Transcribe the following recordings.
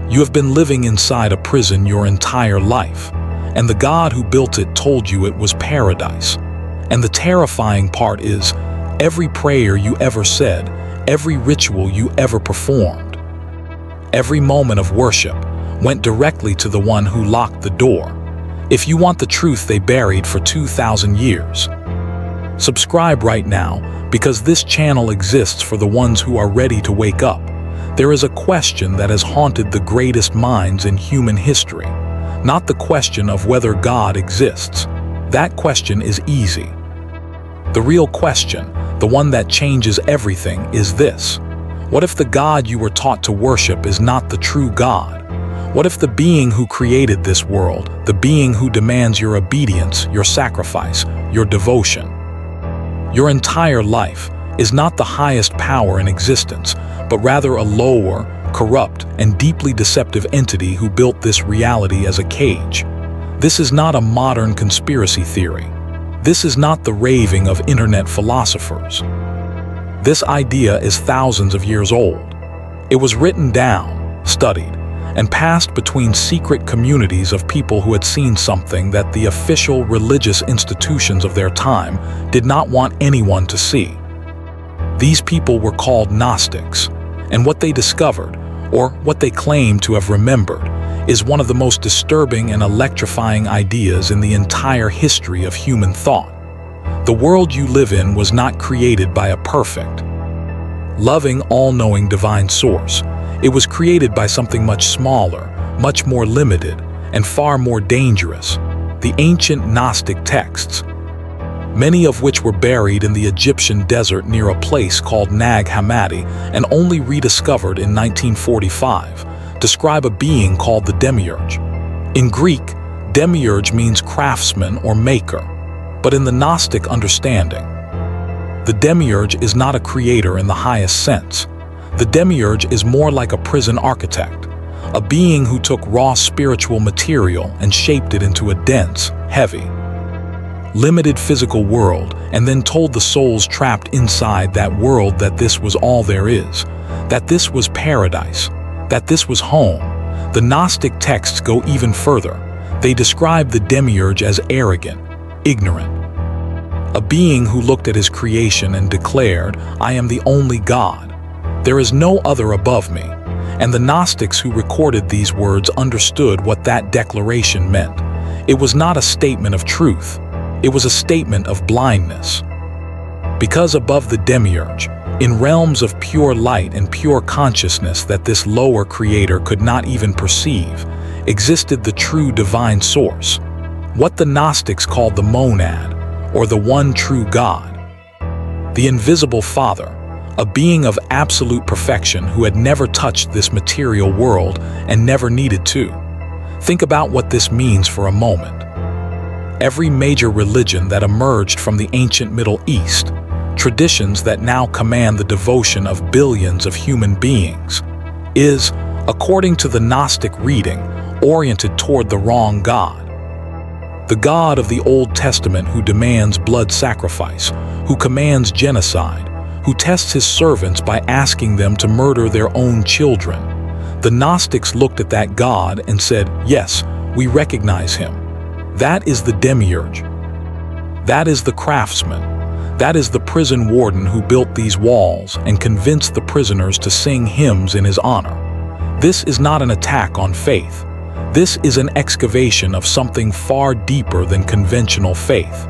You have been living inside a prison your entire life, and the God who built it told you it was paradise. And the terrifying part is, every prayer you ever said, every ritual you ever performed, every moment of worship went directly to the one who locked the door. If you want the truth they buried for 2,000 years. Subscribe right now, because this channel exists for the ones who are ready to wake up. There is a question that has haunted the greatest minds in human history. Not the question of whether God exists. That question is easy. The real question, the one that changes everything, is this. What if the God you were taught to worship is not the true God? What if the being who created this world, the being who demands your obedience, your sacrifice, your devotion, your entire life, is not the highest power in existence, but rather a lower, corrupt, and deeply deceptive entity who built this reality as a cage? This is not a modern conspiracy theory. This is not the raving of internet philosophers. This idea is thousands of years old. It was written down, studied, and passed between secret communities of people who had seen something that the official religious institutions of their time did not want anyone to see. These people were called Gnostics, and what they discovered, or what they claim to have remembered, is one of the most disturbing and electrifying ideas in the entire history of human thought. The world you live in was not created by a perfect, loving, all-knowing divine source. It was created by something much smaller, much more limited, and far more dangerous: the ancient Gnostic texts, many of which were buried in the Egyptian desert near a place called Nag Hammadi and only rediscovered in 1945, describe a being called the Demiurge. In Greek, Demiurge means craftsman or maker, but in the Gnostic understanding, the Demiurge is not a creator in the highest sense. The Demiurge is more like a prison architect, a being who took raw spiritual material and shaped it into a dense, heavy, limited physical world, and then told the souls trapped inside that world that this was all there is, that this was paradise, that this was home. The Gnostic texts go even further. They describe the Demiurge as arrogant, ignorant, a being who looked at his creation and declared, "I am the only God. There is no other above me." And the Gnostics who recorded these words understood what that declaration meant. It was not a statement of truth. It was a statement of blindness. Because above the Demiurge, in realms of pure light and pure consciousness that this lower creator could not even perceive, existed the true divine source, what the Gnostics called the monad, or the one true God. The invisible Father, a being of absolute perfection who had never touched this material world and never needed to. Think about what this means for a moment. Every major religion that emerged from the ancient Middle East, traditions that now command the devotion of billions of human beings, is, according to the Gnostic reading, oriented toward the wrong God. The God of the Old Testament who demands blood sacrifice, who commands genocide, who tests his servants by asking them to murder their own children. The Gnostics looked at that God and said, "Yes, we recognize him. That is the Demiurge. That is the craftsman. That is the prison warden who built these walls and convinced the prisoners to sing hymns in his honor." This is not an attack on faith. This is an excavation of something far deeper than conventional faith.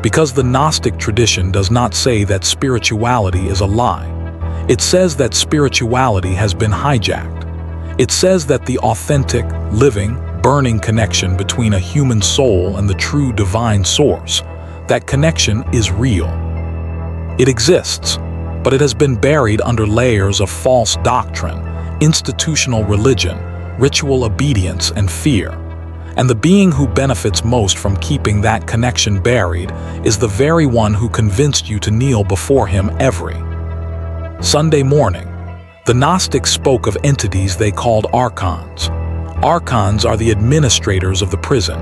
Because the Gnostic tradition does not say that spirituality is a lie. It says that spirituality has been hijacked. It says that the authentic, living, burning connection between a human soul and the true divine source, that connection is real. It exists, but it has been buried under layers of false doctrine, institutional religion, ritual obedience, and fear. And the being who benefits most from keeping that connection buried is the very one who convinced you to kneel before him every Sunday morning. The Gnostics spoke of entities they called archons. Archons are the administrators of the prison,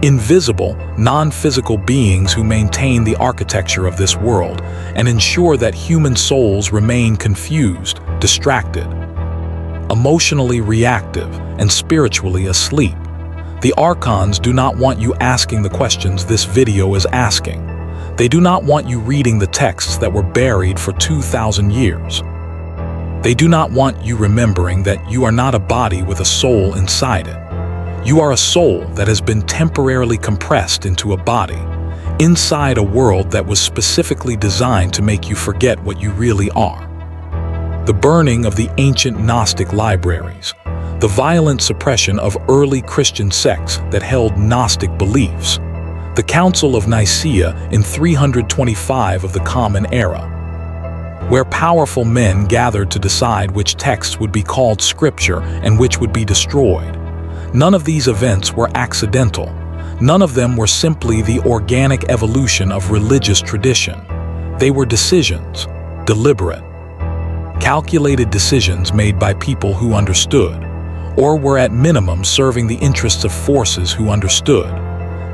invisible, non-physical beings who maintain the architecture of this world and ensure that human souls remain confused, distracted, emotionally reactive, and spiritually asleep. The archons do not want you asking the questions this video is asking. They do not want you reading the texts that were buried for 2,000 years. They do not want you remembering that you are not a body with a soul inside it. You are a soul that has been temporarily compressed into a body, inside a world that was specifically designed to make you forget what you really are. The burning of the ancient Gnostic libraries, the violent suppression of early Christian sects that held Gnostic beliefs, the Council of Nicaea in 325 of the Common Era, where powerful men gathered to decide which texts would be called scripture and which would be destroyed. None of these events were accidental. None of them were simply the organic evolution of religious tradition. They were decisions, deliberate, calculated decisions made by people who understood, or were at minimum serving the interests of forces who understood,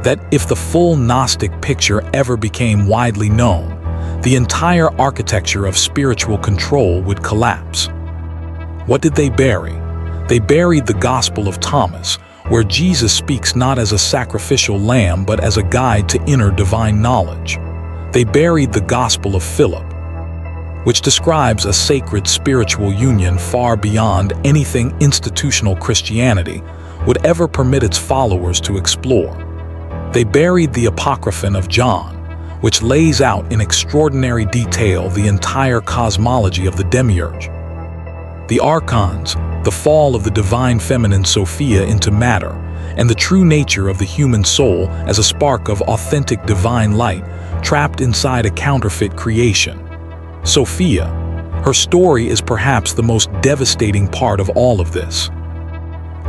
that if the full Gnostic picture ever became widely known, the entire architecture of spiritual control would collapse. What did they bury? They buried the Gospel of Thomas, where Jesus speaks not as a sacrificial lamb but as a guide to inner divine knowledge. They buried the Gospel of Philip, which describes a sacred spiritual union far beyond anything institutional Christianity would ever permit its followers to explore. They buried the Apocryphon of John, which lays out in extraordinary detail the entire cosmology of the Demiurge, the archons, the fall of the divine feminine Sophia into matter, and the true nature of the human soul as a spark of authentic divine light trapped inside a counterfeit creation. Sophia, her story is perhaps the most devastating part of all of this.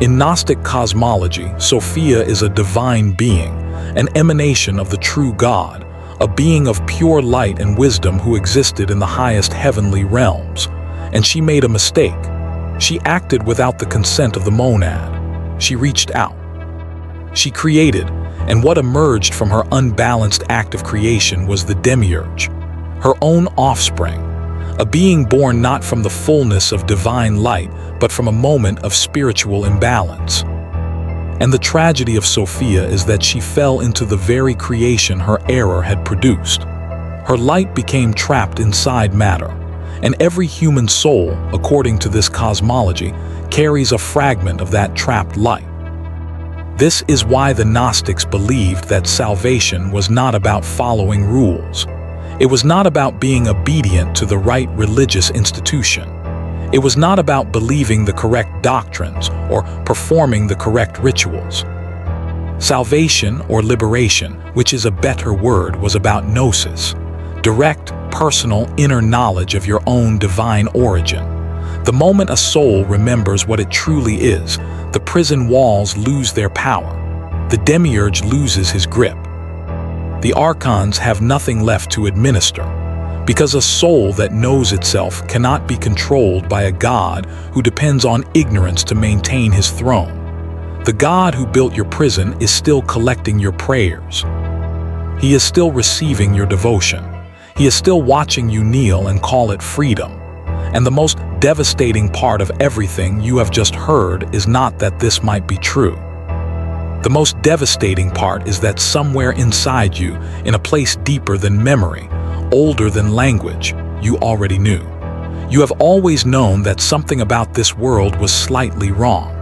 In Gnostic cosmology, Sophia is a divine being, an emanation of the true God, a being of pure light and wisdom who existed in the highest heavenly realms. And she made a mistake. She acted without the consent of the monad. She reached out. She created, and what emerged from her unbalanced act of creation was the Demiurge, her own offspring, a being born not from the fullness of divine light, but from a moment of spiritual imbalance. And the tragedy of Sophia is that she fell into the very creation her error had produced. Her light became trapped inside matter, and every human soul, according to this cosmology, carries a fragment of that trapped light. This is why the Gnostics believed that salvation was not about following rules. It was not about being obedient to the right religious institution. It was not about believing the correct doctrines or performing the correct rituals. Salvation or liberation, which is a better word, was about gnosis, direct, personal, inner knowledge of your own divine origin. The moment a soul remembers what it truly is, the prison walls lose their power. The Demiurge loses his grip. The archons have nothing left to administer, because a soul that knows itself cannot be controlled by a God who depends on ignorance to maintain his throne. The God who built your prison is still collecting your prayers. He is still receiving your devotion. He is still watching you kneel and call it freedom. And the most devastating part of everything you have just heard is not that this might be true. The most devastating part is that somewhere inside you, in a place deeper than memory, older than language, you already knew. You have always known that something about this world was slightly wrong.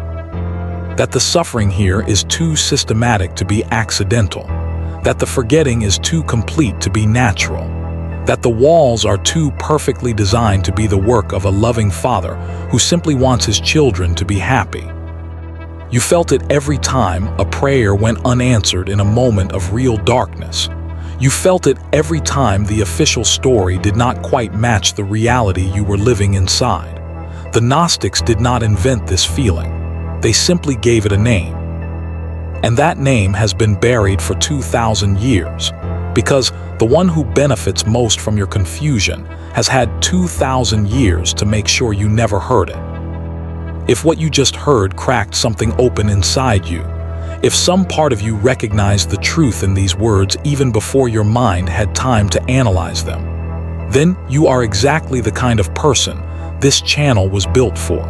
That the suffering here is too systematic to be accidental. That the forgetting is too complete to be natural. That the walls are too perfectly designed to be the work of a loving father who simply wants his children to be happy. You felt it every time a prayer went unanswered in a moment of real darkness. You felt it every time the official story did not quite match the reality you were living inside. The Gnostics did not invent this feeling. They simply gave it a name. And that name has been buried for 2,000 years, because the one who benefits most from your confusion has had 2,000 years to make sure you never heard it. If what you just heard cracked something open inside you, if some part of you recognized the truth in these words even before your mind had time to analyze them, then you are exactly the kind of person this channel was built for.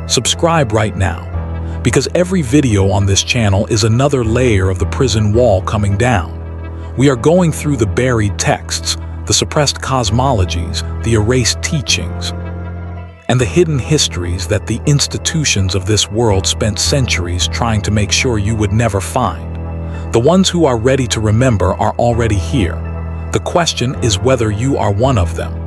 Subscribe right now, because every video on this channel is another layer of the prison wall coming down. We are going through the buried texts, the suppressed cosmologies, the erased teachings, and the hidden histories that the institutions of this world spent centuries trying to make sure you would never find. The ones who are ready to remember are already here. The question is whether you are one of them.